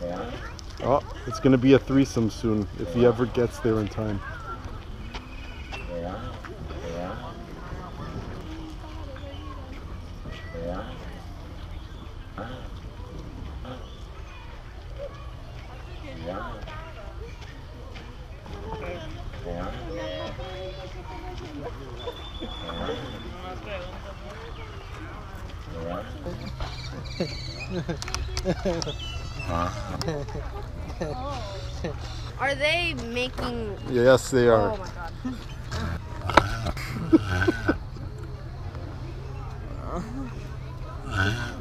Oh, it's going to be a threesome soon, if he ever gets there in time. Are they making... Yes, they are. Oh my god.